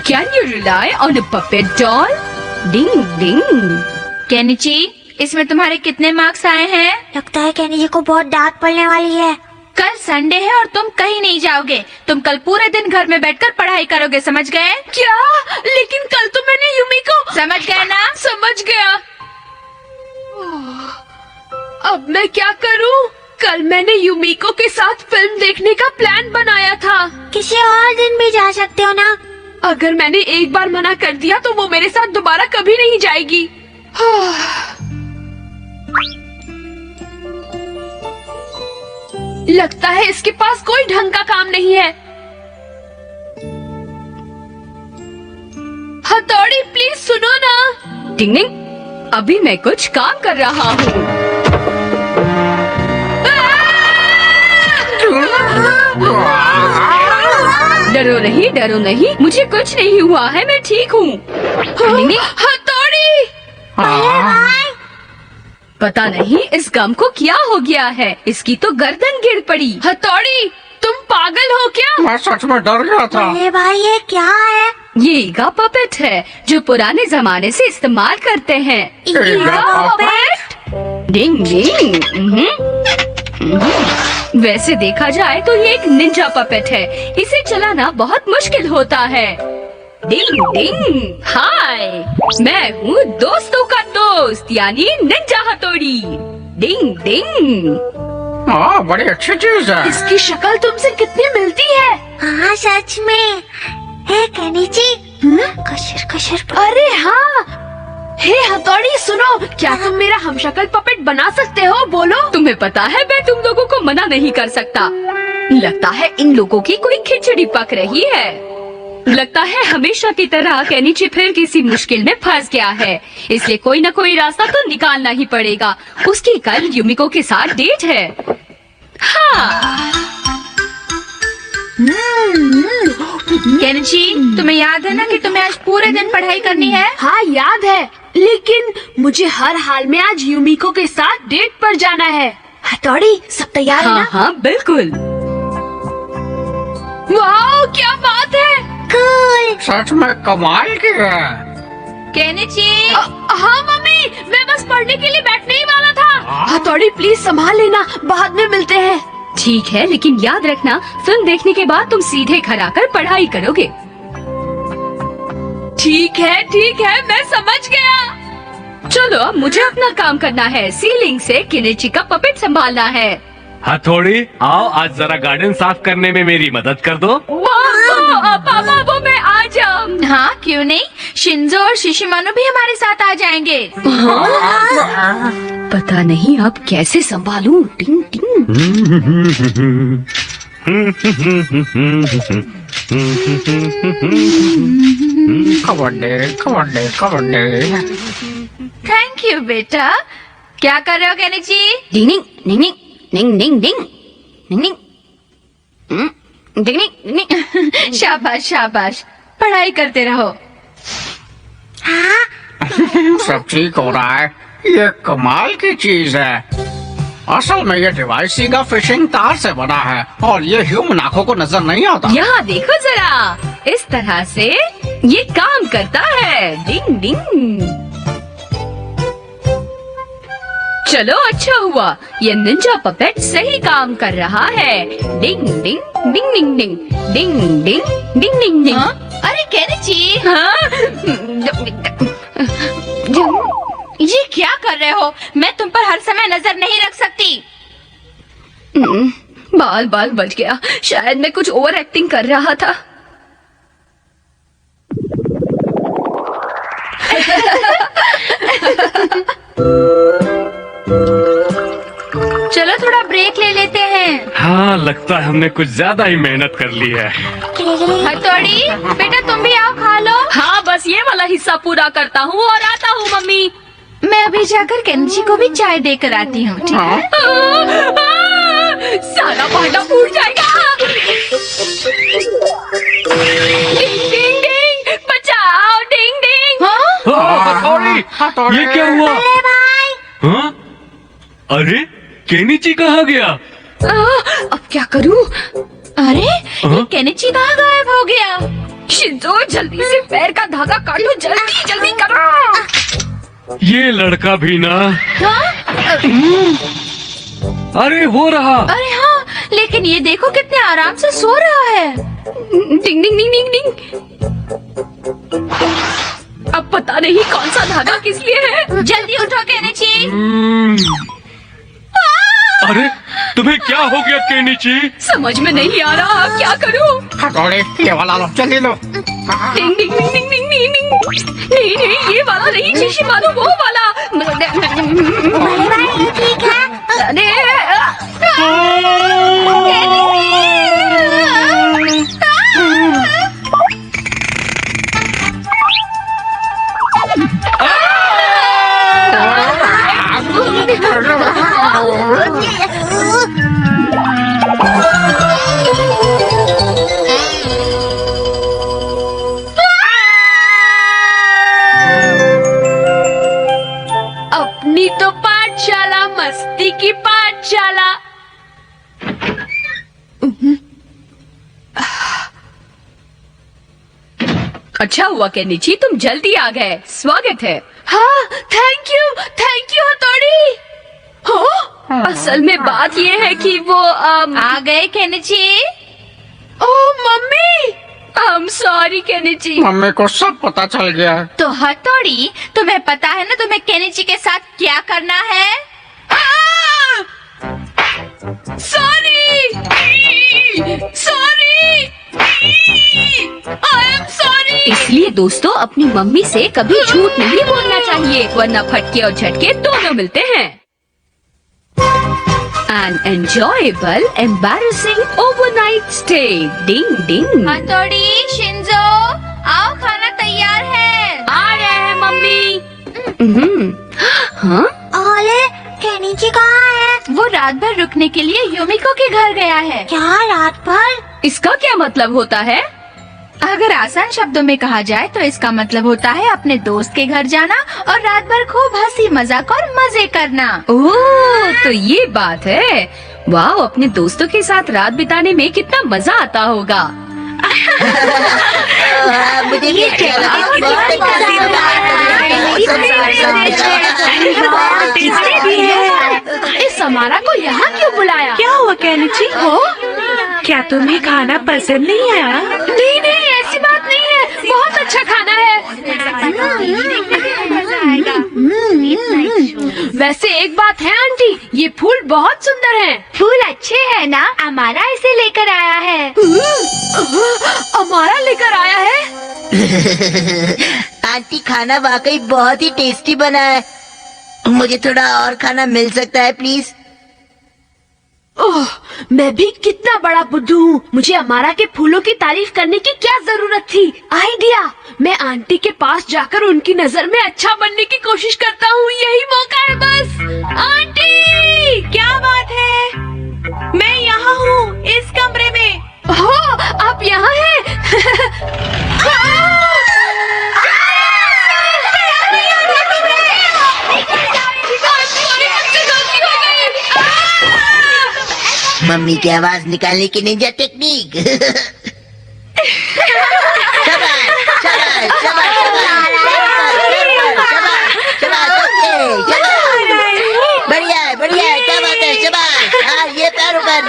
Can you rely on a puppet doll? Ding ding. Kenichi, इसमें तुम्हारे कितने marks आए हैं? लगता है केनी जी को बहुत डांट पड़ने वाली है। कल संडे है और तुम कहीं नहीं जाओगे। तुम कल पूरे दिन घर में बैठकर पढ़ाई करोगे, समझ गए? क्या? लेकिन कल तो मैंने यूमी को। समझ गए ना? समझ गया। अब मैं क्या करूं? कल मैंने यूमिको के साथ फिल्म देखने का प्लान बनाया था। किसी और दिन भी जा सकते हो ना। अगर मैंने एक बार मना कर दिया तो वो मेरे साथ दोबारा कभी नहीं जाएगी। लगता है इसके पास कोई ढंग का काम नहीं है। हथौड़ी प्लीज सुनो ना। टिंग, अभी मैं कुछ काम कर रहा हूँ। डरो नहीं, मुझे कुछ नहीं हुआ है, मैं ठीक हूँ। हथौड़ी! पता नहीं इस गम को क्या हो गया है, इसकी तो गर्दन गिर पड़ी। हथौड़ी, तुम पागल हो क्या? मैं सच में डर गया था। अरे भाई ये क्या है? ये ईगा पपेट है जो पुराने जमाने से इस्तेमाल करते हैं। ईगा पपेट? Ding ding. वैसे देखा जाए तो ये एक निंजा पपेट है, इसे चलाना बहुत मुश्किल होता है। डिंग डिंग। हाय, मैं हूँ दोस्तों का दोस्त यानी निंजा हथौड़ी। डिंग डिंग। हाँ, बड़ी अच्छी चीज है। इसकी शक्ल तुमसे कितनी मिलती है। हाँ सच में। है केनी जी? कशर कशर। अरे हाँ। हे हथौड़ी सुनो, क्या तुम मेरा हमशक्ल पपेट बना सकते हो? बोलो। तुम्हें पता है मैं तुम लोगों को मना नहीं कर सकता। लगता है इन लोगों की कोई खिचड़ी पक रही है। लगता है हमेशा की तरह केनिची फिर किसी मुश्किल में फंस गया है, इसलिए कोई न कोई रास्ता तो निकालना ही पड़ेगा। उसकी कल यूमिको के साथ डेट है। हाँ। केनिची, तुम्हें याद है ना कि तुम्हें आज पूरे दिन पढ़ाई करनी है? हाँ याद है, लेकिन मुझे हर हाल में आज यूमिको के साथ डेट पर जाना है। हथौड़ी सब तैयार है ना? हाँ बिल्कुल। वाह क्या बात है। कूल। सच में कमाल की है। केनिची, हाँ मम्मी, मैं बस पढ़ने के लिए बैठने ही वाला था। हथौड़ी प्लीज संभाल लेना, बाद में मिलते हैं। ठीक है, लेकिन याद रखना फिल्म देखने के बाद तुम सीधे घर आकर पढ़ाई करोगे। ठीक है, मैं समझ गया। चलो अब मुझे अपना काम करना है। सीलिंग से केनिची का पपेट संभालना है। हथौड़ी, आओ आज जरा गार्डन साफ करने में मेरी मदद कर दो। पापा वो मैं आ जाऊँ। हाँ क्यों नहीं, शिंजो और शिशिमानो भी हमारे साथ आ जाएंगे। पता नहीं अब कैसे संभालूं। टिंग टिंग। कबड्डी। थैंक यू बेटा। क्या कर रहे हो केनिची? डिंग ding ding ding ding ding ding ding ding डिंग। शाबाश शाबाश, पढ़ाई करते रहो। सब ठीक हो रहा है। ये कमाल की चीज है। असल में ये डिवाइस ईगा फिशिंग तार से बना है और ये ह्यूमन आंखों को नजर नहीं आता। यहाँ देखो जरा, इस तरह से ये काम करता है। डिंग डिंग। चलो अच्छा हुआ, ये निंजा पपेट सही काम कर रहा है। Ding ding ding ding ding ding ding ding ding डिंग। अरे केनिची, हाँ? ये क्या कर रहे हो? मैं तुम पर हर समय नजर नहीं रख सकती। बाल बच गया, शायद मैं कुछ ओवर एक्टिंग कर रहा था। चलो थोड़ा ब्रेक ले लेते हैं। हाँ, लगता है हमने कुछ ज्यादा ही मेहनत कर ली है। हथौड़ी बेटा तुम भी आओ खा लो। हाँ बस ये वाला हिस्सा पूरा करता हूँ और आता हूँ मम्मी। मैं अभी जाकर केनिची को भी चाय देकर आती हूँ, ठीक है? सारा भांडा फूट जाएगा। डिंग डिंग डिंग, बचाओ। डिंग डिंग। हथौड़ी, ये क्या हुआ? अरे भाई। हाँ? अरे केनिची कहाँ गया? अब क्या करूँ? अरे ये केनिची कहाँ गायब हो गया? शिंजो जल्दी से पैर का धागा काटो, जल्दी जल्दी करो। ये लड़का भी ना। अरे वो रहा। अरे हाँ, लेकिन ये देखो कितने आराम से सो रहा है। डिंग डिंग डिंग डिंग डिंग। अब पता नहीं कौन सा धागा किस लिए है। जल्दी उठो केनिची। अरे तुम्हें क्या हो गया केनिची? समझ में नहीं आ रहा, अब क्या करूं? हथौड़ी, ये वाला लो, जल्दी लो। डिंग ding ding ding ding ding डिंग। नहीं नहीं, ये वाला नहीं, शीशी मानो वो वाला। ये ठीक है। अरे अपनी तो पाठशाला, मस्ती की पाठशाला। अच्छा हुआ केनिची, तुम जल्दी आ गए, स्वागत है। हाँ, थैंक यू हथौड़ी। हाँ, असल में बात ये है कि वो आ गए Kenichi. Oh mummy, I am sorry Kenichi. Mummy को सब पता चल गया है। तो हथौड़ी, तुम्हें पता है ना तुम्हें केनिची के साथ क्या करना है? Sorry I am sorry. इसलिए दोस्तों, अपनी मम्मी से कभी झूठ नहीं बोलना चाहिए, वरना फटके और झटके दोनों मिलते हैं। An enjoyable, embarrassing overnight stay. Ding ding. हथौड़ी, शिंजो, आओ, खाना तैयार है। आ रहे हैं मम्मी। हाँ, ओले, केनिची कहाँ है? वो रात भर रुकने के लिए युमिको के घर गया है। क्या रात भर? इसका क्या मतलब होता है? अगर आसान शब्दों में कहा जाए तो इसका मतलब होता है अपने दोस्त के घर जाना और रात भर खूब हंसी मजाक और मजे करना। ओह, तो ये बात है। वाह, अपने दोस्तों के साथ रात बिताने में कितना मजा आता होगा। मुझे भी अच्छा इस समारा को यहाँ क्यों बुलाया? क्या हुआ केनिची? हो क्या तुम्हें खाना पसंद नहीं आया? नहीं नहीं, ऐसी बात नहीं है, बहुत अच्छा खाना है। वैसे एक बात है आंटी, ये फूल बहुत सुंदर हैं। फूल अच्छे हैं ना? हमारा इसे लेकर आया है। हमारा लेकर आया है। आंटी, खाना वाकई बहुत ही टेस्टी बना है। मुझे थोड़ा और खाना मिल सकता है प्लीज? ओह, मैं भी कितना बड़ा बुद्धू हूँ, मुझे अमारा के फूलों की तारीफ करने की क्या जरूरत थी। आइडिया, मैं आंटी के पास जाकर उनकी नजर में अच्छा बनने की कोशिश करता हूँ, यही मौका है बस। आंटी, क्या बात है? मैं यहाँ हूँ, इस कमरे में। हो, आप यहाँ हैं? मम्मी की आवाज निकालने की निंजा टेक्निक। शाबाश, शाबाश, शाबाश, बढ़िया है, बढ़िया है, क्या बात है, शाबाश। हाँ, ये पैर ऊपर,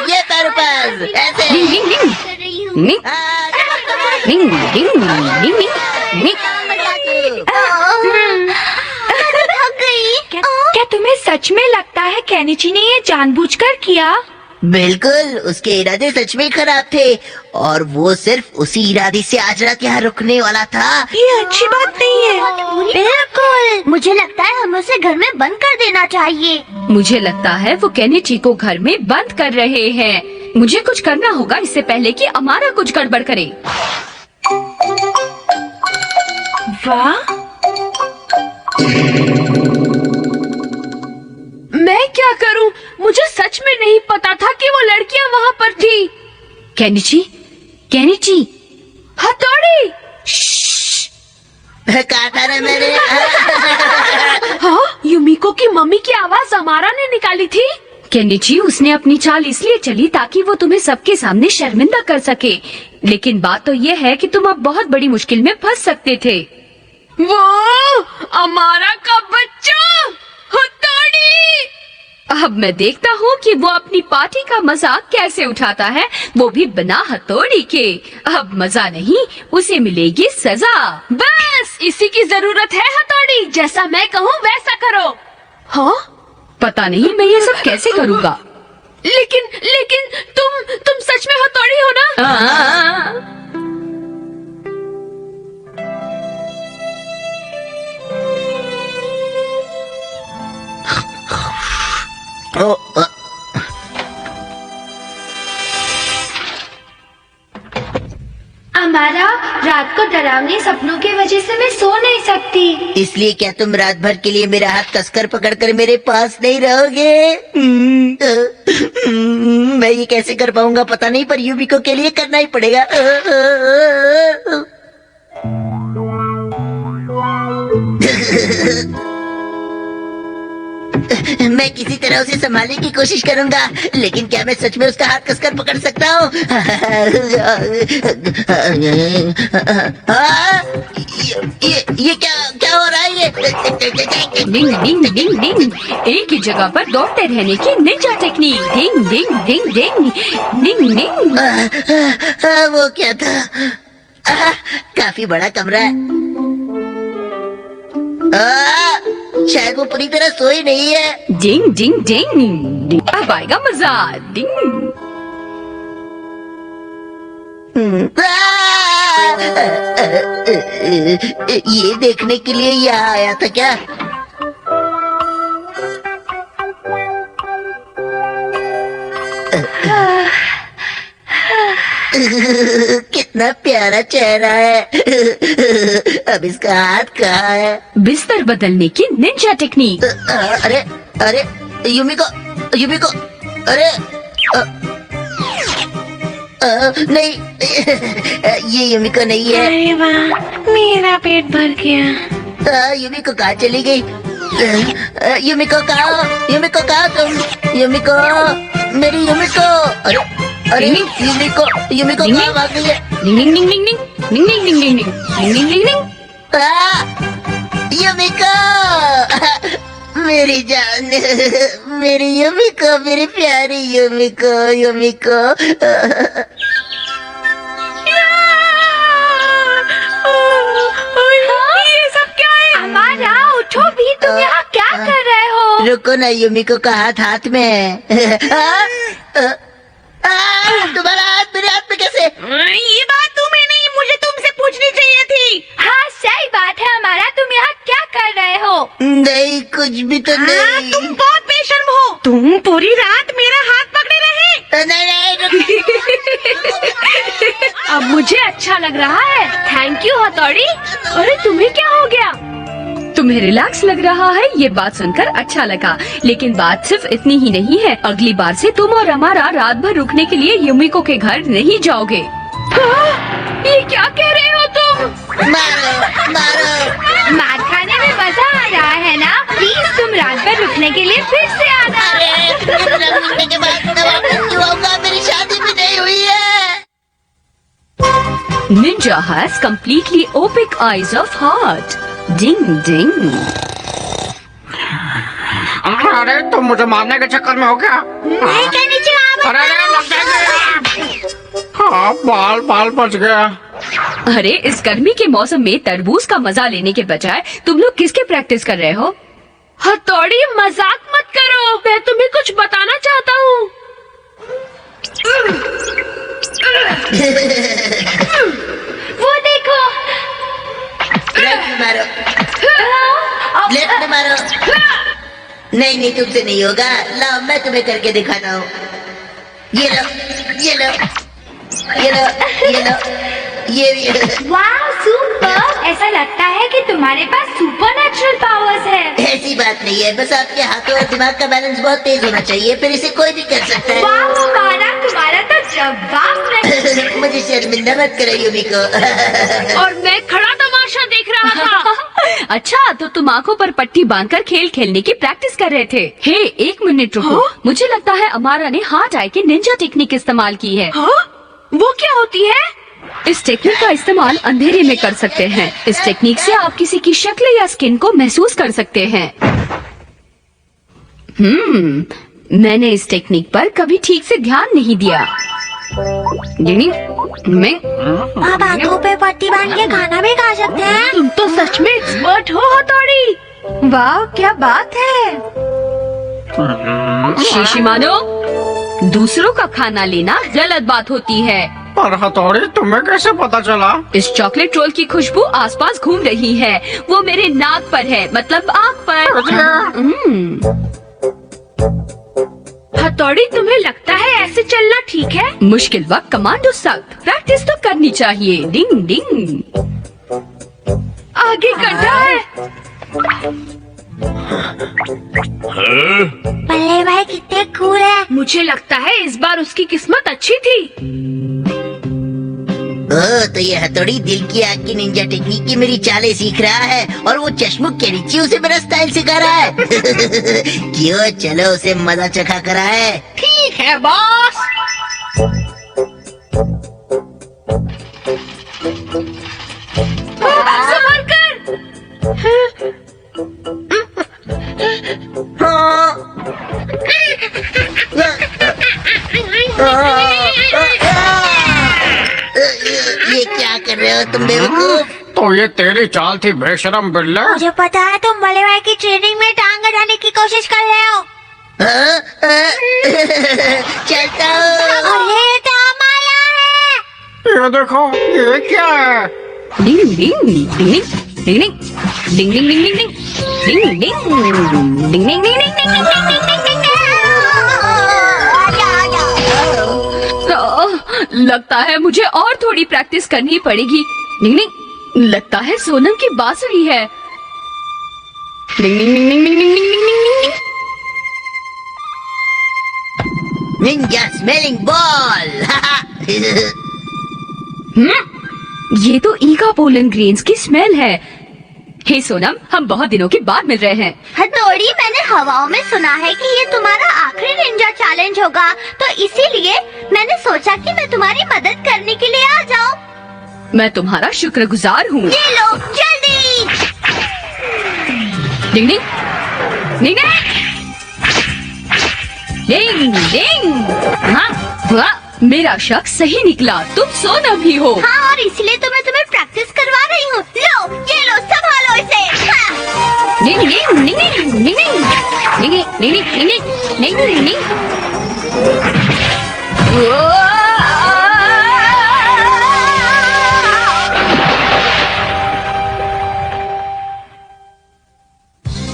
ऐसे। हाँ, क्या तुम्हें सच में लगता है केनिची ने ये जानबूझकर किया? बिल्कुल, उसके इरादे सच में खराब थे और वो सिर्फ उसी इरादे से आज रात यहाँ रुकने वाला था। ये अच्छी बात नहीं है। बिल्कुल, मुझे लगता है हमें उसे घर में बंद कर देना चाहिए। मुझे लगता है वो केनिची को घर में बंद कर रहे हैं। मुझे कुछ करना होगा इससे पहले कि अमारा कुछ गड़बड़ करे। वाह, मैं क्या करूं? मुझे सच में नहीं पता था कि वो लड़कियां वहाँ पर थी। केनिची, केनिची, हथौड़ी। कहा था ना मैंने। हाँ, युमिको की मम्मी की आवाज अमारा ने निकाली थी। केनिची, उसने अपनी चाल इसलिए चली ताकि वो तुम्हें सबके सामने शर्मिंदा कर सके। लेकिन बात तो ये है कि तुम अब बहुत बड़ी मुश्किल में फंस सकते थे। वो अमारा का बच्चा हथौड़ी! अब मैं देखता हूँ कि वो अपनी पार्टी का मजाक कैसे उठाता है, वो भी बिना हथौड़ी के। अब मजा नहीं, उसे मिलेगी सजा। बस इसी की जरूरत है हथौड़ी, जैसा मैं कहूँ वैसा करो। हाँ, पता नहीं मैं ये सब कैसे करूँगा। लेकिन तुम सच में हथौड़ी हो ना? ओ, हमारा रात को डरावने सपनों की वजह से मैं सो नहीं सकती। इसलिए क्या तुम रात भर के लिए मेरा हाथ कसकर पकड़कर मेरे पास नहीं रहोगे? मैं ये कैसे कर पाऊंगा पता नहीं, पर यूबिको के लिए करना ही पड़ेगा। मैं किसी तरह उसे संभालने की कोशिश करूंगा, लेकिन क्या मैं सच में उसका हाथ कसकर पकड़ सकता हूँ? ये क्या हो रहा है? ये डिंग डिंग डिंग डिंग, एक ही जगह पर दौड़ते रहने की Ninja technique. Ding ding ding ding ding डिंग। वो क्या था? काफी बड़ा कमरा है। शायद वो पूरी तरह सोई नहीं है। डिंग डिंग डिंग डिंग, अब आएगा मजा। डिंग। ये देखने के लिए यहाँ आया था क्या? कितना प्यारा चेहरा है। अब इसका हाथ कहाँ है? बिस्तर बदलने की निंजा टेक्निक। अरे अरे यूमिको अरे नहीं, ये यूमिको नहीं है। अरे वाह, मेरा पेट भर गया। यूमिको कहाँ चली गई? यूमिको कहाँ तुम? यूमिको, मेरी यूमिको। अरे यूमिको कहाँ भाग गई है? Ding ding ding ding ding ding ding ding ding ding ding डिंग। यूमिको, मेरी जान, मेरी यूमिको, मेरी प्यारी यूमिको। ये सब क्या है? हमारा उठो भी, तुम यहाँ क्या कर रहे हो? रुको ना, यूमिको का हाथ में है। तुम्हारा हाथ मेरे हाथ में कैसे? ये बात तुम्हें नहीं, मुझे तुमसे पूछनी चाहिए थी। हाँ सही बात है हमारा, तुम यहाँ क्या कर रहे हो? नहीं, कुछ भी तो नहीं। तुम बहुत बेशर्म हो। तुम पूरी रात मेरा हाथ पकड़े रहे। नहीं, अब मुझे अच्छा लग रहा है। थैंक यू हथौड़ी। अरे तुम्हें क्या हो गया? तुम्हें रिलैक्स लग रहा है, ये बात सुनकर अच्छा लगा। लेकिन बात सिर्फ इतनी ही नहीं है, अगली बार से तुम और हमारा रात भर रुकने के लिए यूमिको के घर नहीं जाओगे। ये क्या कह रहे हो तुम? मारो। मार खाने में मजा आ रहा है ना? प्लीज तुम रात भर रुकने के लिए फिर से आना। रुकने के बाद मैं वापस क्यों आऊंगा? मेरी शादी भी नहीं हुई है। Ninja has completely opaque eyes of heart. Ding ding. अरे तुम मुझे मारने के चक्कर में हो क्या? अरे लग जाएगा। हाँ, बाल बच गया। अरे इस गर्मी के मौसम में तरबूज का मजा लेने के बजाय तुम लोग किसके प्रैक्टिस कर रहे हो? हथौड़ी, मजाक मत करो, मैं तुम्हें कुछ बताना चाहता हूँ। वो देखो। मारो, लेफ्ट में मारो। नहीं, तुमसे नहीं होगा। लाओ, मैं तुम्हें करके दिखाता हूँ। ये लो। ये भी। वाह सुपर! ऐसा लगता है कि तुम्हारे पास सुपरनैचुरल पावर्स है। ऐसी बात नहीं है, बस आपके हाथों और दिमाग का बैलेंस बहुत तेज होना चाहिए, फिर इसे कोई भी कर सकता है। वाह हमारा तुम्हारा तो जवाब नहीं। मुझे शर्मिंदा मत करो युमिको। और मैं खड़ा तमाशा देख रहा था। अच्छा, तो तुम आंखों पर पट्टी बांधकर खेल खेलने की प्रैक्टिस कर रहे थे। हे, एक मिनट रुको। मुझे लगता है अमारा ने हार्ट आई की निंजा टेक्निक इस्तेमाल की है। वो क्या होती है? इस टेक्निक का इस्तेमाल अंधेरे में कर सकते हैं। इस टेक्निक से आप किसी की शक्ल या स्किन को महसूस कर सकते हैं। मैंने इस टेक्निक पर कभी ठीक से ध्यान नहीं दिया। मैं आप आंखों पे पट्टी बांध के खाना भी खा सकते हैं। तुम तो सच में एक्सपर्ट हो हथौड़ी। वाह, क्या बात है। शीशिमानो, दूसरों का खाना लेना गलत बात होती है। पर हथौड़ी, तुम्हें कैसे पता चला? इस चॉकलेट रोल की खुशबू आसपास घूम रही है। वो मेरे नाक पर है, मतलब आँख पर। हथौड़ी, तुम्हें लगता है ऐसे चलना ठीक है? मुश्किल वक्त कमांडो सख्त, प्रैक्टिस तो करनी चाहिए। डिंग डिंग, आगे गड्ढा है। बल्ले भाई कितने कूल है। मुझे लगता है इस बार उसकी किस्मत अच्छी थी। तो ये हथौड़ी दिल की आग की निंजा टेक्निक की मेरी चालें सीख रहा है और वो चश्मुक केनिची उसे मेरा स्टाइल सिखा रहा है। क्यों, चलो उसे मजा चखा कर आए। ठीक है बॉस। संभल कर। ये क्या कर रहे हो तुम बेवकूफ? तो ये तेरी चाल थी बेशरम बिल्ले। मुझे पता है तुम बड़े भाई की ट्रेनिंग में टांग अड़ाने की कोशिश कर रहे हो। चलता हूँ। और ये तो हमारा है। ये देखो, ये क्या है? Ding ding ding ding ding ding ding ding ding ding ding ding ding ding डिंग। लगता है मुझे और थोड़ी प्रैक्टिस करनी पड़ेगी। डिंग डिंग, लगता है सोनम की बांसुरी है। Ding ding ding ding ding ding ding ding ding. Ninja smelling ball. ये तो ईगा पोलन ग्रेन्स की स्मेल है। हे सोनम, हम बहुत दिनों के बाद मिल रहे हैं। हथौड़ी, मैंने हवाओं में सुना है कि ये तुम्हारा आखिरी निंजा चैलेंज होगा, तो इसीलिए मैंने सोचा कि मैं तुम्हारी मदद करने के लिए आ जाऊं। मैं तुम्हारा शुक्रगुजार हूँ। ये लो, जल्दी। डिंग डिंग डिंग डिंग डिंग। हाँ, वाह, मेरा शक सही निकला। तुम सोनम ही हो। हाँ, और इसलिए तो मैं तुम्हें प्रैक्टिस करवा रही हूँ। लो, ये लो, संभालो इसे। हाँ। डिंग ding ding ding ding ding ding ding ding ding ding डिंग।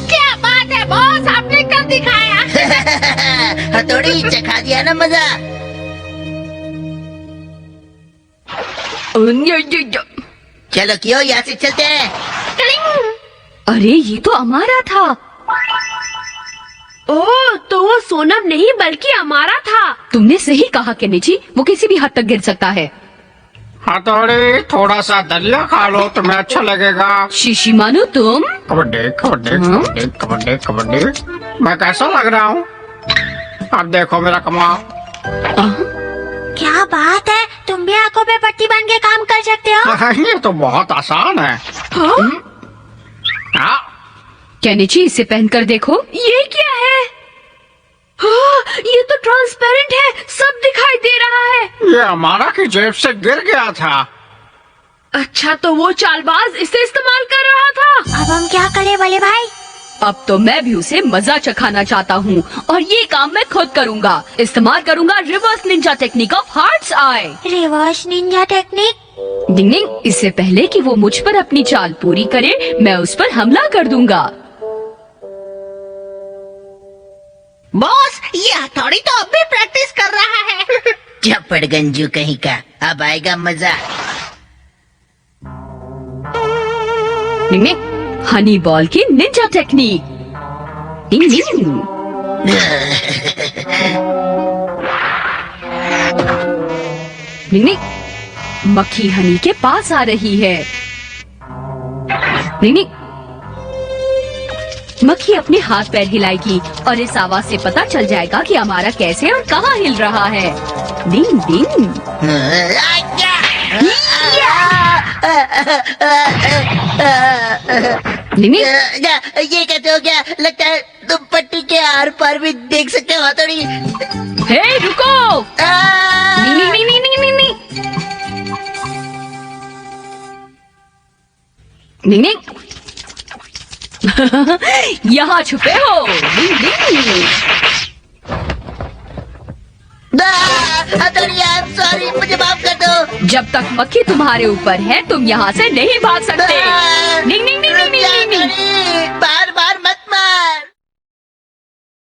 क्या बात है बॉस, आपने कब दिखाया? हथौड़ी, चखा दिया ना मजा। चलो क्यों, यहाँ से चलते हैं। अरे, ये तो हमारा था। ओह, तो वो सोनम नहीं बल्कि हमारा था। तुमने सही कहा केनिची, वो किसी भी हद तक गिर सकता है। हथौड़ी, थोड़ा सा दलिया खा लो, तुम्हें अच्छा लगेगा। शीशिमानो, तुम कबड्डी कबड्डी कबड्डी कबड्डी कबड्डी। मैं कैसा लग रहा हूँ? अब देखो मेरा कमाल। क्या बात है, तुम भी आंखों पे पट्टी बांध के काम कर सकते हो। ये तो बहुत आसान है। हाँ? केनिची, इसे पहनकर देखो। ये क्या है? हाँ, ये तो ट्रांसपेरेंट है, सब दिखाई दे रहा है। ये हमारा की जेब से गिर गया था। अच्छा, तो वो चालबाज इसे इस्तेमाल कर रहा था। अब हम क्या करें बड़े भाई? अब तो मैं भी उसे मजा चखाना चाहता हूँ, और ये काम मैं खुद करूँगा। इस्तेमाल करूँगा reverse ninja technique of hearts eye. Reverse ninja technique? Ding ding, इससे पहले कि वो मुझ पर अपनी चाल पूरी करे, मैं उस पर हमला कर दूंगा। बॉस, ये हथौड़ी तो अब भी प्रैक्टिस कर रहा है। चपड़ गंजू कहीं का, अब आएगा मजा। डिंग डिंग, हनी बॉल की निंजा टेक्निक। डिंग डिंग। निंग निंग, मक्खी हनी के पास आ रही है। निंग निंग, मक्खी अपने हाथ पैर हिलाएगी और इस आवाज से पता चल जाएगा कि हमारा कैसे और कहाँ हिल रहा है। डिंग डिंग। निंग निंग, ये कहते हो क्या? लगता है तुम पट्टी के आर पार भी देख सकते हो हथौड़ी। हे रुको। निंग निंग निंग निंग निंग निंग। निंग निंग, यहाँ छुपे हो। डिंग डिंग। हथौड़ी, आई एम सॉरी, मुझे माफ कर दो। जब तक मक्खी तुम्हारे ऊपर है तुम यहाँ से नहीं भाग सकते। निंग निंग निंग निंग निंग निंग।